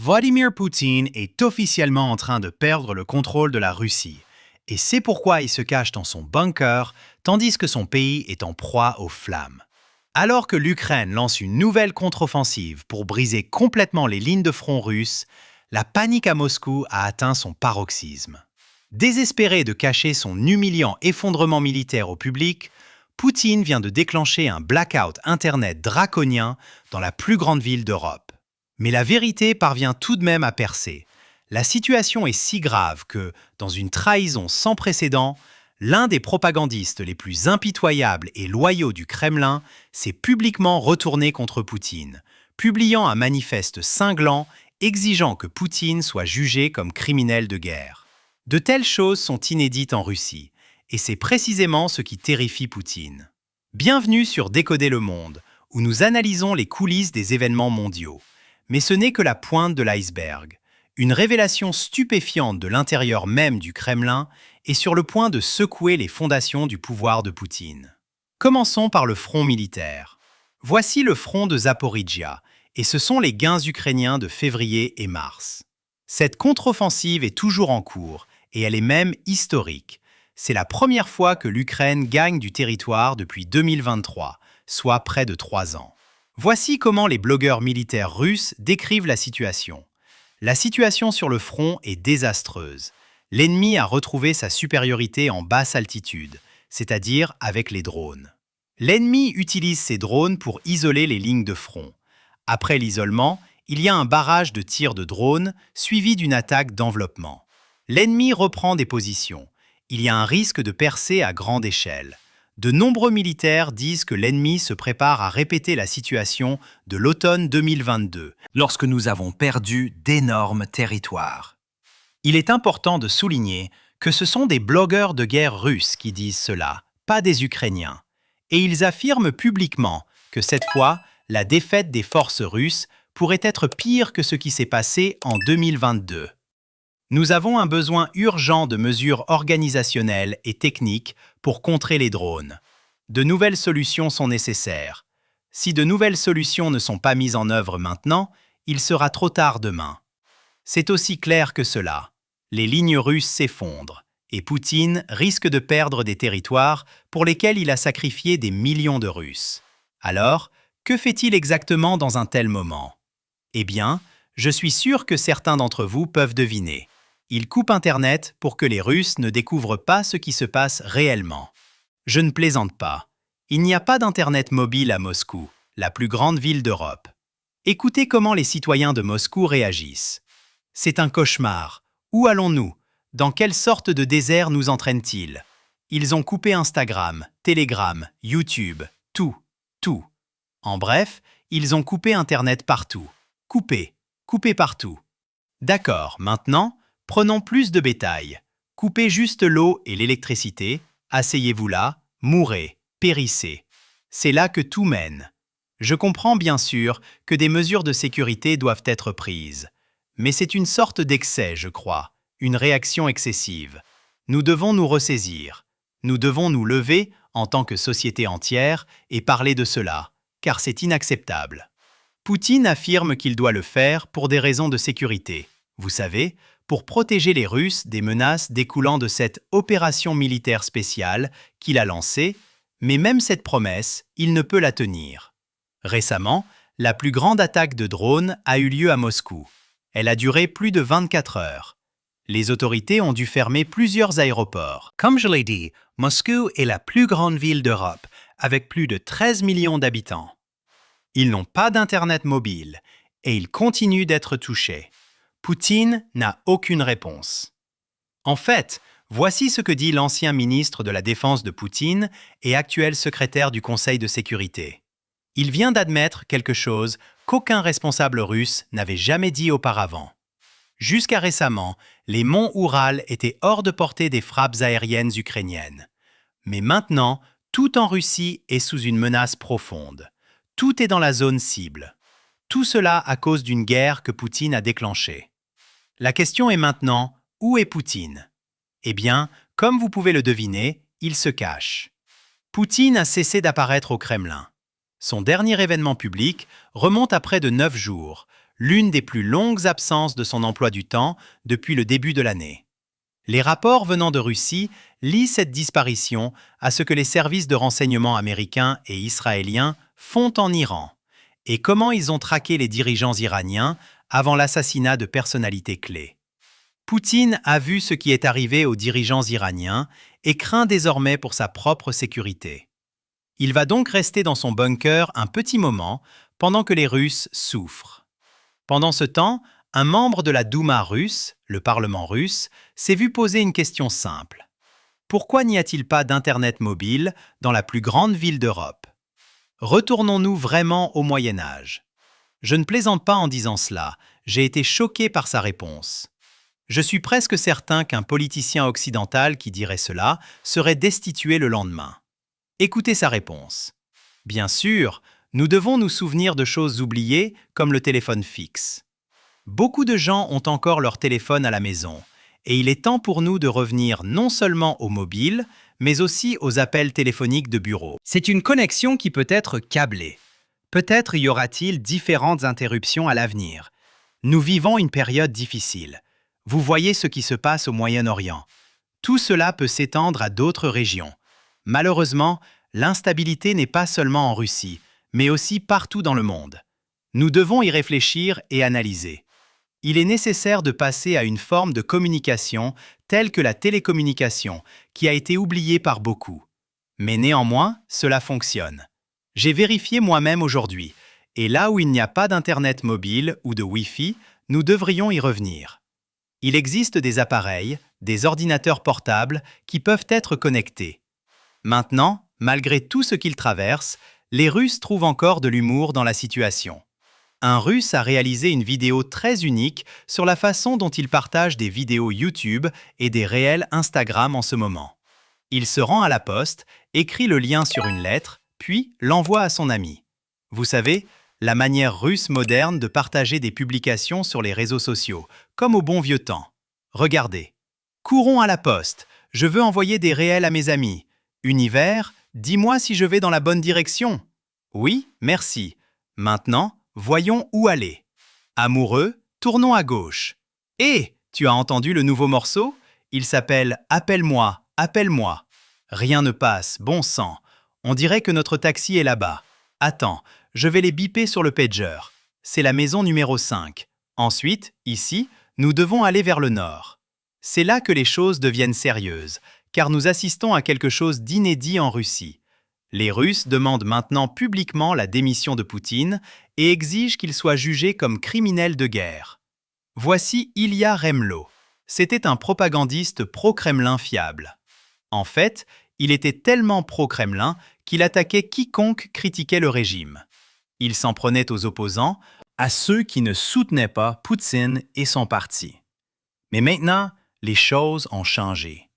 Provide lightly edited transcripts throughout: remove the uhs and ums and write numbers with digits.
Vladimir Poutine est officiellement en train de perdre le contrôle de la Russie. Et c'est pourquoi il se cache dans son bunker, tandis que son pays est en proie aux flammes. Alors que l'Ukraine lance une nouvelle contre-offensive pour briser complètement les lignes de front russes, la panique à Moscou a atteint son paroxysme. Désespéré de cacher son humiliant effondrement militaire au public, Poutine vient de déclencher un blackout Internet draconien dans la plus grande ville d'Europe. Mais la vérité parvient tout de même à percer. La situation est si grave que, dans une trahison sans précédent, l'un des propagandistes les plus impitoyables et loyaux du Kremlin s'est publiquement retourné contre Poutine, publiant un manifeste cinglant exigeant que Poutine soit jugé comme criminel de guerre. De telles choses sont inédites en Russie, et c'est précisément ce qui terrifie Poutine. Bienvenue sur Décoder le monde, où nous analysons les coulisses des événements mondiaux. Mais ce n'est que la pointe de l'iceberg. Une révélation stupéfiante de l'intérieur même du Kremlin est sur le point de secouer les fondations du pouvoir de Poutine. Commençons par le front militaire. Voici le front de Zaporijia, et ce sont les gains ukrainiens de février et mars. Cette contre-offensive est toujours en cours, et elle est même historique. C'est la première fois que l'Ukraine gagne du territoire depuis 2023, soit près de 3 ans. Voici comment les blogueurs militaires russes décrivent la situation. La situation sur le front est désastreuse. L'ennemi a retrouvé sa supériorité en basse altitude, c'est-à-dire avec les drones. L'ennemi utilise ces drones pour isoler les lignes de front. Après l'isolement, il y a un barrage de tirs de drones suivi d'une attaque d'enveloppement. L'ennemi reprend des positions. Il y a un risque de percée à grande échelle. De nombreux militaires disent que l'ennemi se prépare à répéter la situation de l'automne 2022, lorsque nous avons perdu d'énormes territoires. Il est important de souligner que ce sont des blogueurs de guerre russes qui disent cela, pas des Ukrainiens. Et ils affirment publiquement que cette fois, la défaite des forces russes pourrait être pire que ce qui s'est passé en 2022. Nous avons un besoin urgent de mesures organisationnelles et techniques pour contrer les drones. De nouvelles solutions sont nécessaires. Si de nouvelles solutions ne sont pas mises en œuvre maintenant, il sera trop tard demain. C'est aussi clair que cela. Les lignes russes s'effondrent et Poutine risque de perdre des territoires pour lesquels il a sacrifié des millions de Russes. Alors, que fait-il exactement dans un tel moment? Eh bien, je suis sûr que certains d'entre vous peuvent deviner. Il coupe Internet pour que les Russes ne découvrent pas ce qui se passe réellement. Je ne plaisante pas. Il n'y a pas d'Internet mobile à Moscou, la plus grande ville d'Europe. Écoutez comment les citoyens de Moscou réagissent. C'est un cauchemar. Où allons-nous? Dans quelle sorte de désert nous entraînent-ils? Ils ont coupé Instagram, Telegram, YouTube, tout. En bref, ils ont coupé Internet partout. Coupé partout. D'accord, maintenant, prenons plus de bétail. Coupez juste l'eau et l'électricité, asseyez-vous là, mourrez, périssez. C'est là que tout mène. Je comprends bien sûr que des mesures de sécurité doivent être prises. Mais c'est une sorte d'excès, je crois, une réaction excessive. Nous devons nous ressaisir. Nous devons nous lever en tant que société entière et parler de cela, car c'est inacceptable. Poutine affirme qu'il doit le faire pour des raisons de sécurité. Vous savez, pour protéger les Russes des menaces découlant de cette opération militaire spéciale qu'il a lancée, mais même cette promesse, il ne peut la tenir. Récemment, la plus grande attaque de drones a eu lieu à Moscou. Elle a duré plus de 24 heures. Les autorités ont dû fermer plusieurs aéroports. Comme je l'ai dit, Moscou est la plus grande ville d'Europe, avec plus de 13 millions d'habitants. Ils n'ont pas d'Internet mobile et ils continuent d'être touchés. Poutine n'a aucune réponse. En fait, voici ce que dit l'ancien ministre de la Défense de Poutine et actuel secrétaire du Conseil de sécurité. Il vient d'admettre quelque chose qu'aucun responsable russe n'avait jamais dit auparavant. Jusqu'à récemment, les monts Oural étaient hors de portée des frappes aériennes ukrainiennes. Mais maintenant, tout en Russie est sous une menace profonde. Tout est dans la zone cible. Tout cela à cause d'une guerre que Poutine a déclenchée. La question est maintenant, où est Poutine? Eh bien, comme vous pouvez le deviner, il se cache. Poutine a cessé d'apparaître au Kremlin. Son dernier événement public remonte à près de 9 jours, l'une des plus longues absences de son emploi du temps depuis le début de l'année. Les rapports venant de Russie lient cette disparition à ce que les services de renseignement américains et israéliens font en Iran et comment ils ont traqué les dirigeants iraniens avant l'assassinat de personnalités clés. Poutine a vu ce qui est arrivé aux dirigeants iraniens et craint désormais pour sa propre sécurité. Il va donc rester dans son bunker un petit moment pendant que les Russes souffrent. Pendant ce temps, un membre de la Douma russe, le Parlement russe, s'est vu poser une question simple. Pourquoi n'y a-t-il pas d'Internet mobile dans la plus grande ville d'Europe? Retournons-nous vraiment au Moyen Âge? Je ne plaisante pas en disant cela, j'ai été choqué par sa réponse. Je suis presque certain qu'un politicien occidental qui dirait cela serait destitué le lendemain. Écoutez sa réponse. Bien sûr, nous devons nous souvenir de choses oubliées comme le téléphone fixe. Beaucoup de gens ont encore leur téléphone à la maison, et il est temps pour nous de revenir non seulement au mobile, mais aussi aux appels téléphoniques de bureau. C'est une connexion qui peut être câblée. Peut-être y aura-t-il différentes interruptions à l'avenir. Nous vivons une période difficile. Vous voyez ce qui se passe au Moyen-Orient. Tout cela peut s'étendre à d'autres régions. Malheureusement, l'instabilité n'est pas seulement en Russie, mais aussi partout dans le monde. Nous devons y réfléchir et analyser. Il est nécessaire de passer à une forme de communication telle que la télécommunication, qui a été oubliée par beaucoup. Mais néanmoins, cela fonctionne. J'ai vérifié moi-même aujourd'hui, et là où il n'y a pas d'Internet mobile ou de Wi-Fi, nous devrions y revenir. Il existe des appareils, des ordinateurs portables qui peuvent être connectés. Maintenant, malgré tout ce qu'ils traversent, les Russes trouvent encore de l'humour dans la situation. Un Russe a réalisé une vidéo très unique sur la façon dont il partage des vidéos YouTube et des réels Instagram en ce moment. Il se rend à la poste, écrit le lien sur une lettre, puis l'envoie à son ami. Vous savez, la manière russe moderne de partager des publications sur les réseaux sociaux, comme au bon vieux temps. Regardez. Courons à la poste, je veux envoyer des réels à mes amis. Univers, dis-moi si je vais dans la bonne direction. Oui, merci. Maintenant, voyons où aller. Amoureux, tournons à gauche. Hé, tu as entendu le nouveau morceau? Il s'appelle « Appelle-moi, appelle-moi ». Rien ne passe, bon sang. On dirait que notre taxi est là-bas. Attends, je vais les biper sur le pager. C'est la maison numéro 5. Ensuite, ici, nous devons aller vers le nord. C'est là que les choses deviennent sérieuses, car nous assistons à quelque chose d'inédit en Russie. Les Russes demandent maintenant publiquement la démission de Poutine et exigent qu'il soit jugé comme criminel de guerre. Voici Ilya Remlo. C'était un propagandiste pro-Kremlin fiable. En fait, il était tellement pro-Kremlin qu'il attaquait quiconque critiquait le régime. Il s'en prenait aux opposants, à ceux qui ne soutenaient pas Poutine et son parti. Mais maintenant, les choses ont changé.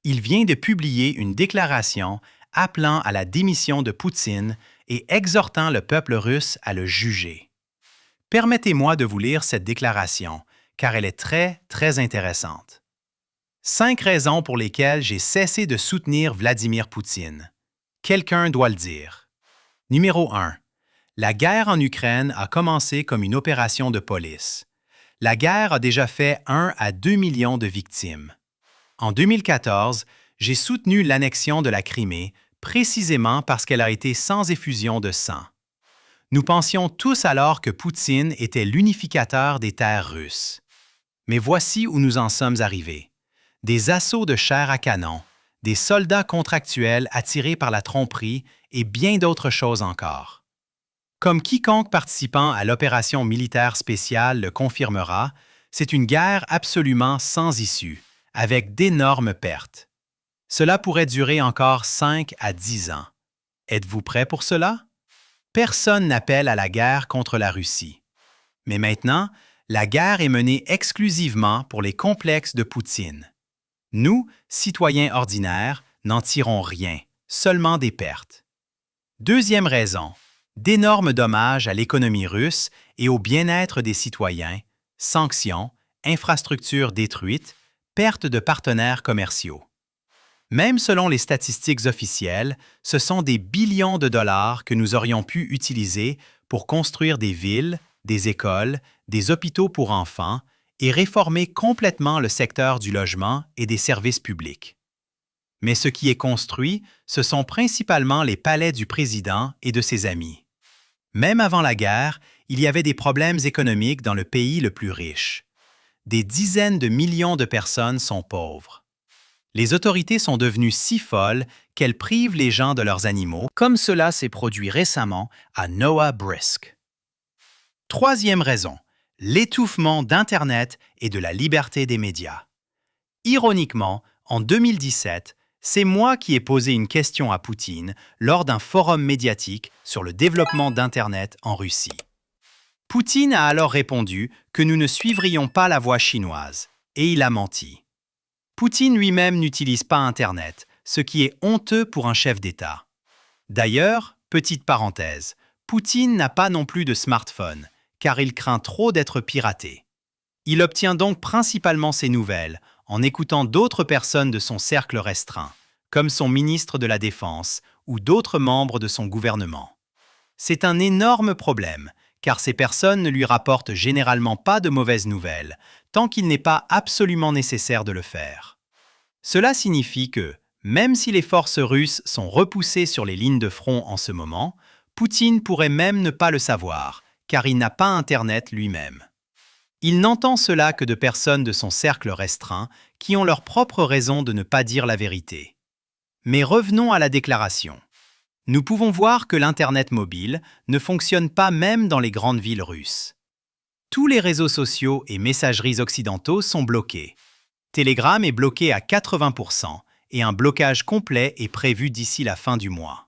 Il vient de publier une déclaration appelant à la démission de Poutine et exhortant le peuple russe à le juger. Permettez-moi de vous lire cette déclaration, car elle est très, très intéressante. 5 raisons pour lesquelles j'ai cessé de soutenir Vladimir Poutine. Quelqu'un doit le dire. Numéro 1. La guerre en Ukraine a commencé comme une opération de police. La guerre a déjà fait 1 à 2 millions de victimes. En 2014, j'ai soutenu l'annexion de la Crimée précisément parce qu'elle a été sans effusion de sang. Nous pensions tous alors que Poutine était l'unificateur des terres russes. Mais voici où nous en sommes arrivés. Des assauts de chair à canon, des soldats contractuels attirés par la tromperie et bien d'autres choses encore. Comme quiconque participant à l'opération militaire spéciale le confirmera, c'est une guerre absolument sans issue, avec d'énormes pertes. Cela pourrait durer encore 5 à 10 ans. Êtes-vous prêts pour cela? Personne n'appelle à la guerre contre la Russie. Mais maintenant, la guerre est menée exclusivement pour les complexes de Poutine. Nous, citoyens ordinaires, n'en tirons rien, seulement des pertes. Deuxième raison, d'énormes dommages à l'économie russe et au bien-être des citoyens, sanctions, infrastructures détruites, perte de partenaires commerciaux. Même selon les statistiques officielles, ce sont des billions de dollars que nous aurions pu utiliser pour construire des villes, des écoles, des hôpitaux pour enfants et réformer complètement le secteur du logement et des services publics. Mais ce qui est construit, ce sont principalement les palais du président et de ses amis. Même avant la guerre, il y avait des problèmes économiques dans le pays le plus riche. Des dizaines de millions de personnes sont pauvres. Les autorités sont devenues si folles qu'elles privent les gens de leurs animaux, comme cela s'est produit récemment à Noah Brisk. Troisième raison, l'étouffement d'Internet et de la liberté des médias. Ironiquement, en 2017, c'est moi qui ai posé une question à Poutine lors d'un forum médiatique sur le développement d'Internet en Russie. Poutine a alors répondu que nous ne suivrions pas la voie chinoise, et il a menti. Poutine lui-même n'utilise pas Internet, ce qui est honteux pour un chef d'État. D'ailleurs, petite parenthèse, Poutine n'a pas non plus de smartphone, car il craint trop d'être piraté. Il obtient donc principalement ses nouvelles en écoutant d'autres personnes de son cercle restreint, comme son ministre de la Défense ou d'autres membres de son gouvernement. C'est un énorme problème, car ces personnes ne lui rapportent généralement pas de mauvaises nouvelles, tant qu'il n'est pas absolument nécessaire de le faire. Cela signifie que, même si les forces russes sont repoussées sur les lignes de front en ce moment, Poutine pourrait même ne pas le savoir, car il n'a pas Internet lui-même. Il n'entend cela que de personnes de son cercle restreint qui ont leurs propres raisons de ne pas dire la vérité. Mais revenons à la déclaration. Nous pouvons voir que l'Internet mobile ne fonctionne pas même dans les grandes villes russes. Tous les réseaux sociaux et messageries occidentaux sont bloqués. Telegram est bloqué à 80% et un blocage complet est prévu d'ici la fin du mois.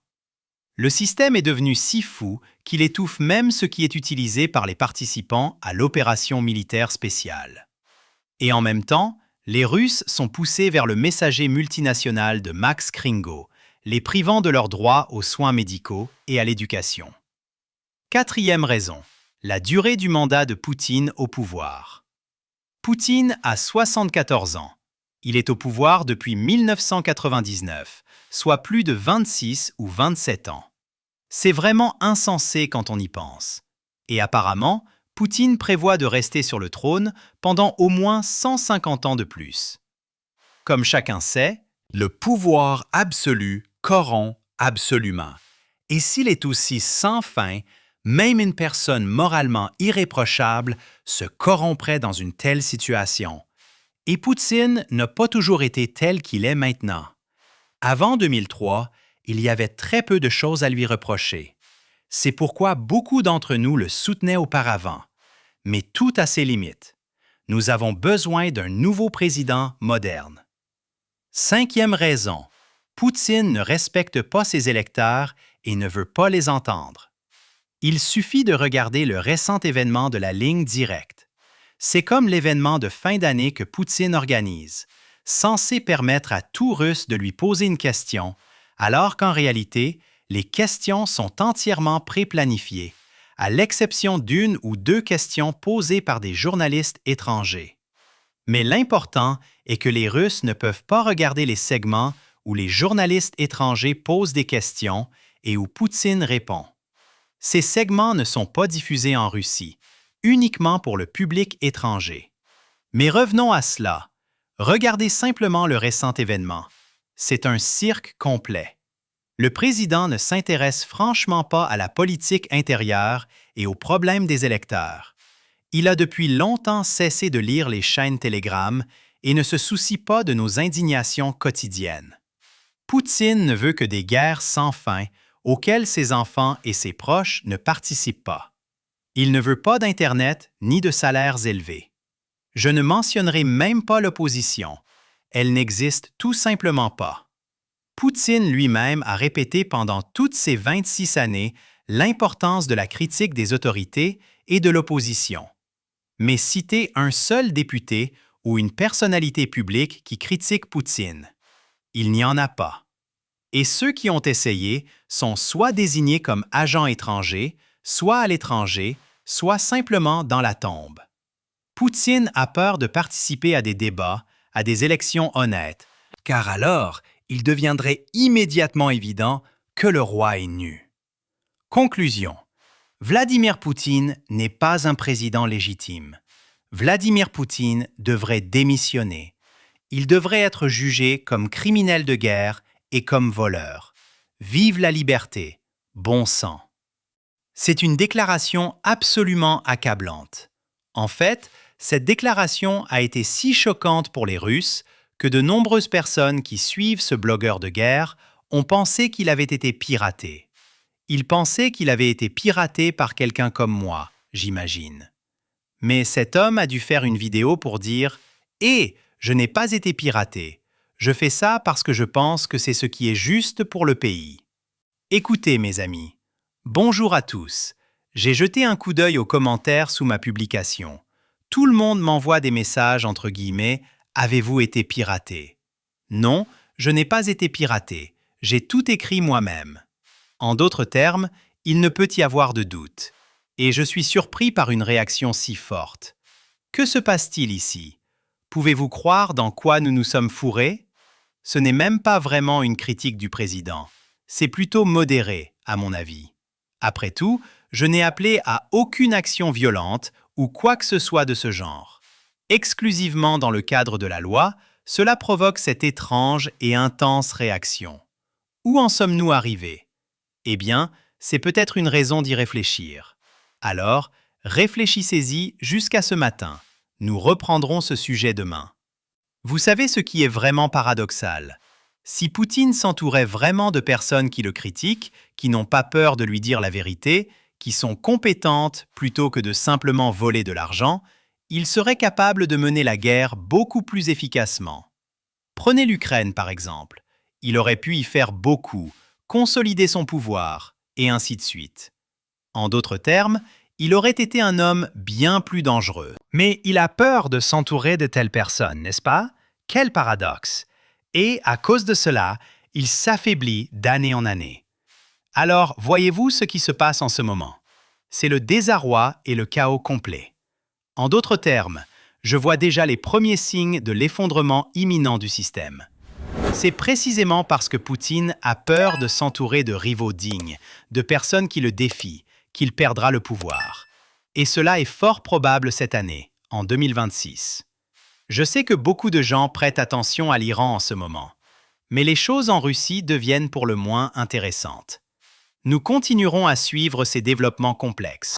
Le système est devenu si fou qu'il étouffe même ce qui est utilisé par les participants à l'opération militaire spéciale. Et en même temps, les Russes sont poussés vers le messager multinational de Max Kringo, les privant de leur droit aux soins médicaux et à l'éducation. Quatrième raison, la durée du mandat de Poutine au pouvoir. Poutine a 74 ans. Il est au pouvoir depuis 1999, soit plus de 26 ou 27 ans. C'est vraiment insensé quand on y pense. Et apparemment, Poutine prévoit de rester sur le trône pendant au moins 150 ans de plus. Comme chacun sait, le pouvoir absolu corrompt absolument. Et s'il est aussi sans fin, même une personne moralement irréprochable se corromprait dans une telle situation. Et Poutine n'a pas toujours été tel qu'il est maintenant. Avant 2003, il y avait très peu de choses à lui reprocher. C'est pourquoi beaucoup d'entre nous le soutenaient auparavant. Mais tout a ses limites. Nous avons besoin d'un nouveau président moderne. Cinquième raison, Poutine ne respecte pas ses électeurs et ne veut pas les entendre. Il suffit de regarder le récent événement de la ligne directe. C'est comme l'événement de fin d'année que Poutine organise, censé permettre à tout Russe de lui poser une question, alors qu'en réalité, les questions sont entièrement préplanifiées, à l'exception d'une ou deux questions posées par des journalistes étrangers. Mais l'important est que les Russes ne peuvent pas regarder les segments où les journalistes étrangers posent des questions et où Poutine répond. Ces segments ne sont pas diffusés en Russie, uniquement pour le public étranger. Mais revenons à cela. Regardez simplement le récent événement. C'est un cirque complet. Le président ne s'intéresse franchement pas à la politique intérieure et aux problèmes des électeurs. Il a depuis longtemps cessé de lire les chaînes Telegram et ne se soucie pas de nos indignations quotidiennes. Poutine ne veut que des guerres sans fin auxquelles ses enfants et ses proches ne participent pas. Il ne veut pas d'Internet ni de salaires élevés. Je ne mentionnerai même pas l'opposition. Elle n'existe tout simplement pas. Poutine lui-même a répété pendant toutes ces 26 années l'importance de la critique des autorités et de l'opposition. Mais citez un seul député ou une personnalité publique qui critique Poutine. Il n'y en a pas. Et ceux qui ont essayé sont soit désignés comme agents étrangers, soit à l'étranger, soit simplement dans la tombe. Poutine a peur de participer à des débats, à des élections honnêtes, car alors, il deviendrait immédiatement évident que le roi est nu. Conclusion. Vladimir Poutine n'est pas un président légitime. Vladimir Poutine devrait démissionner. Il devrait être jugé comme criminel de guerre et comme voleur. Vive la liberté, bon sang. C'est une déclaration absolument accablante. En fait, cette déclaration a été si choquante pour les Russes que de nombreuses personnes qui suivent ce blogueur de guerre ont pensé qu'il avait été piraté. Ils pensaient qu'il avait été piraté par quelqu'un comme moi, j'imagine. Mais cet homme a dû faire une vidéo pour dire « Eh, je n'ai pas été piraté. Je fais ça parce que je pense que c'est ce qui est juste pour le pays. » Écoutez, mes amis. Bonjour à tous. J'ai jeté un coup d'œil aux commentaires sous ma publication. Tout le monde m'envoie des messages entre guillemets « Avez-vous été piraté ?» Non, je n'ai pas été piraté. J'ai tout écrit moi-même. En d'autres termes, il ne peut y avoir de doute. Et je suis surpris par une réaction si forte. Que se passe-t-il ici? Pouvez-vous croire dans quoi nous nous sommes fourrés? Ce n'est même pas vraiment une critique du président. C'est plutôt modéré, à mon avis. Après tout, je n'ai appelé à aucune action violente ou quoi que ce soit de ce genre. Exclusivement dans le cadre de la loi, cela provoque cette étrange et intense réaction. Où en sommes-nous arrivés? Eh bien, c'est peut-être une raison d'y réfléchir. Alors, réfléchissez-y jusqu'à ce matin. Nous reprendrons ce sujet demain. Vous savez ce qui est vraiment paradoxal? Si Poutine s'entourait vraiment de personnes qui le critiquent, qui n'ont pas peur de lui dire la vérité, qui sont compétentes plutôt que de simplement voler de l'argent, il serait capable de mener la guerre beaucoup plus efficacement. Prenez l'Ukraine par exemple. Il aurait pu y faire beaucoup, consolider son pouvoir, et ainsi de suite. En d'autres termes, il aurait été un homme bien plus dangereux. Mais il a peur de s'entourer de telles personnes, n'est-ce pas? Quel paradoxe! Et à cause de cela, il s'affaiblit d'année en année. Alors, voyez-vous ce qui se passe en ce moment? C'est le désarroi et le chaos complet. En d'autres termes, je vois déjà les premiers signes de l'effondrement imminent du système. C'est précisément parce que Poutine a peur de s'entourer de rivaux dignes, de personnes qui le défient, qu'il perdra le pouvoir. Et cela est fort probable cette année, en 2026. Je sais que beaucoup de gens prêtent attention à l'Iran en ce moment, mais les choses en Russie deviennent pour le moins intéressantes. Nous continuerons à suivre ces développements complexes.